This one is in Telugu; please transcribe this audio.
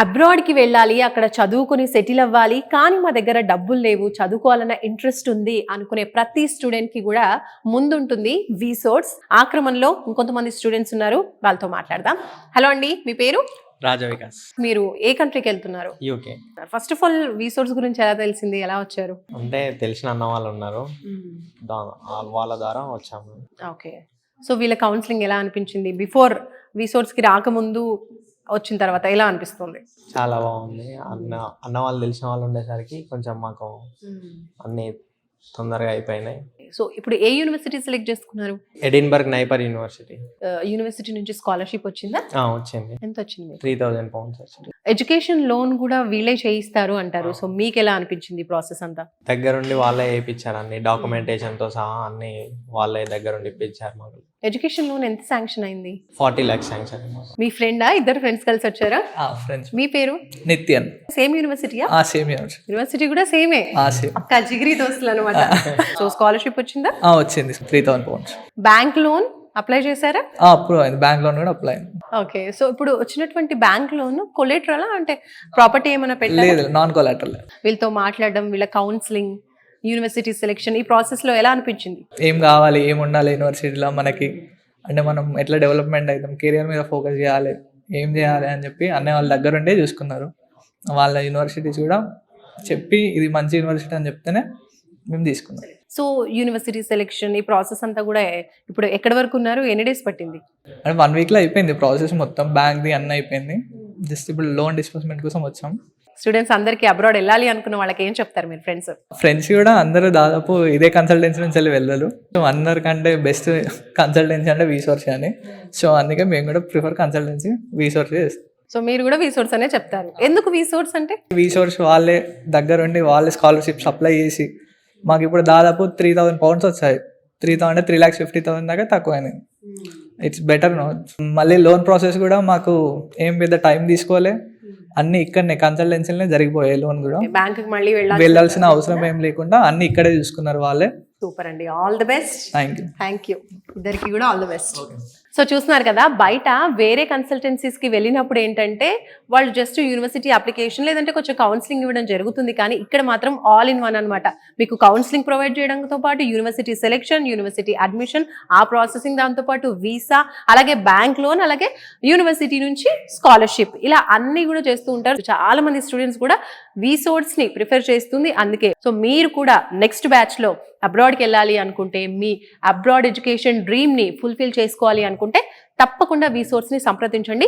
అబ్రాడ్‌కి వెళ్ళాలి, అక్కడ చదువుకొని సెటిల్ అవ్వాలి, కానీ మా దగ్గర డబ్బులు లేవు, చదువుకోవాలన్న ఇంట్రెస్ట్ ఉంది అనుకునే ప్రతి స్టూడెంట్‌కి గూడా ముందుంటుంది విసోర్స్. ఆ క్రమంలో ఇంకొంతమంది స్టూడెంట్స్ ఉన్నారు. వాళ్ళతో మాట్లాడదాం. హలో అండి, మీ పేరు? రాజా వికాస్. మీరు ఏ కంట్రీకి వెళ్తున్నారు? యూకే. ఫస్ట్ ఆఫ్ ఆల్ విసోర్స్ గురించి ఎలా తెలిసింది? ఎలా వచ్చారు? అంటే తెలిసిన అన్న వాళ్ళు ఉన్నారు, వాళ్ళ ద్వారా వచ్చాము. ఓకే. సో వీళ్ళ కౌన్సిలింగ్ ఎలా అనిపించింది? బిఫోర్ విసోర్స్‌కి రాకముందు, వచ్చిన తర్వాత ఎలా అనిపిస్తుంది? చాలా బాగుంది. అన్న వాళ్ళు తెలిసిన వాళ్ళు ఉండేసరికి కొంచెం మాకు అన్ని తొందరగా అయిపోయినాయి. సో ఇప్పుడు ఏ యూనివర్సిటీ సెలెక్ట్ చేసుకున్నారు? Edinburgh NIPER university. యూనివర్సిటీ నుంచి స్కాలర్షిప్ వచ్చిందా? వచ్చింది. ఎంత వచ్చింది? 3000 pounds వచ్చింది. ఎడ్యుకేషన్ లోన్ కూడా వీళ్ళే చేయిస్తారు అంటారు. సో మీకు ఎలా అనిపించింది ప్రాసెస్ అంతా? దగ్గరుండి వాళ్ళే వేయించారు, అన్ని డాక్యుమెంటేషన్ తో సహా అన్ని వాళ్ళే దగ్గరుండి ఇప్పించారు మాకు. ఎడ్యుకేషన్ లోన్ ఎంత శాంక్షన్ అయింది? 40 lakhs శాంక్షన్. మీ ఫ్రెండా? ఇద్దరు ఫ్రెండ్స్ కలిసి వచ్చారా? ఫ్రెండ్స్. మీ పేరు? నిత్యన్. సేమ్ యూనివర్సిటీయా? Same university. యూనివర్సిటీ కూడా సేమే. సేమ్. అక్క జిగిరి దోస్తులు అనమాట. సో స్కాలర్షిప్ వచ్చిందా? వచ్చింది 3000 pounds. బ్యాంక్ లోన్ అప్లై చేశారా? అప్రూవ్ అయింది. బ్యాంక్ లోన్ కూడా అప్లై అయింది. ఓకే. సో ఇప్పుడు వచ్చినటువంటి బ్యాంక్ లోన్ కొలేటరల్ అంటే ప్రాపర్టీ ఏమైనా పెట్టారా? లేదు, నాన్ కొలాటరల్. వీళ్ళతో మాట్లాడడం, వీళ్ళ కౌన్సిలింగ్, యూనివర్సిటీ సెలెక్షన్, ఈ ప్రాసెస్ లో ఎలా అనిపించింది? ఏం కావాలి, ఏం ఉండాలి యూనివర్సిటీలో మనకి, అంటే మనం ఎట్లా డెవలప్మెంట్ అవుతాం, కెరియర్ మీద ఫోకస్ చేయాలి, ఏం చేయాలి అని చెప్పి అన్న వాళ్ళ దగ్గర ఉండే చూసుకున్నారు. వాళ్ళ యూనివర్సిటీస్ కూడా చెప్పి ఇది మంచి యూనివర్సిటీ అని చెప్తేనే మేము తీసుకున్నాం. సో యూనివర్సిటీ సెలెక్షన్, ఈ ప్రాసెస్ అంతా కూడా ఇప్పుడు ఎక్కడి వరకు ఉన్నారు? ఎన్ని డేస్ పట్టింది? అంటే 1 week లో అయిపోయింది ప్రాసెస్ మొత్తం. బ్యాంక్ది అన్న అయిపోయింది. జస్ట్ ఇప్పుడు లోన్ డిస్బర్స్మెంట్ కోసం వచ్చాం. స్టూడెంట్స్ అందరికీ అబ్రాడ్ వెళ్ళాలి అనుకున్న వాళ్ళకి ఏం చెప్తారు మీరు? ఫ్రెండ్స్ కూడా అందరూ దాదాపు ఇదే కన్సల్టెన్సీ నుంచి వెళ్ళి వెళ్ళరు. సో అందరికంటే బెస్ట్ కన్సల్టెన్సీ అంటే విసోర్స్ అని. సో అందుకే మేము కూడా ప్రిఫర్ కన్సల్టెన్సీ విసోర్స్ చేస్తాం. సో మీరు కూడా విసోర్స్ అనే చెప్తారు. ఎందుకు విసోర్స్ అంటే? విసోర్స్ వాళ్ళే దగ్గరుండి వాళ్ళే స్కాలర్షిప్స్ అప్లై చేసి మాకు ఇప్పుడు దాదాపు 3000 pounds వచ్చాయి. 3,000 అంటే 3,50,000 దాకా తక్కువైనాయి. It's better no. మళ్ళీ లోన్ ప్రాసెస్ కూడా మాకు ఏం పెద్ద టైం తీసుకోలే, అన్ని ఇక్కడనే కన్సల్టెన్సీలనే జరిగిపోయాయి. లోన్ కూడా బ్యాంక్ మళ్ళీ వెళ్ళాల్సిన అవసరం ఏం లేకుండా అన్ని ఇక్కడే చూసుకున్నారు వాళ్ళే. సూపర్ అండి, all the best. Thank you. ఇద్దరికి కూడా ఆల్ ది బెస్ట్. సో చూస్తున్నారు కదా, బయట వేరే కన్సల్టెన్సీస్కి వెళ్ళినప్పుడు ఏంటంటే వాళ్ళు జస్ట్ యూనివర్సిటీ అప్లికేషన్ లేదంటే కొంచెం కౌన్సిలింగ్ ఇవ్వడం జరుగుతుంది, కానీ ఇక్కడ మాత్రం ఆల్ ఇన్ వన్ అనమాట. మీకు కౌన్సిలింగ్ ప్రొవైడ్ చేయడంతో పాటు యూనివర్సిటీ సెలెక్షన్, యూనివర్సిటీ అడ్మిషన్, ఆ ప్రాసెసింగ్, దాంతోపాటు వీసా, అలాగే బ్యాంక్ లోన్, అలాగే యూనివర్సిటీ నుంచి స్కాలర్షిప్, ఇలా అన్ని కూడా చేస్తూ ఉంటారు. చాలా మంది స్టూడెంట్స్ కూడా విసోర్స్ ని ప్రిఫర్ చేస్తుంది. అందుకే సో మీరు కూడా నెక్స్ట్ బ్యాచ్ లో అబ్రాడ్కి వెళ్ళాలి అనుకుంటే, మీ అబ్రాడ్ ఎడ్యుకేషన్ డ్రీమ్ ని ఫుల్ఫిల్ చేసుకోవాలి అనుకుంటే తప్పకుండా విసోర్స్ ని సంప్రదించండి.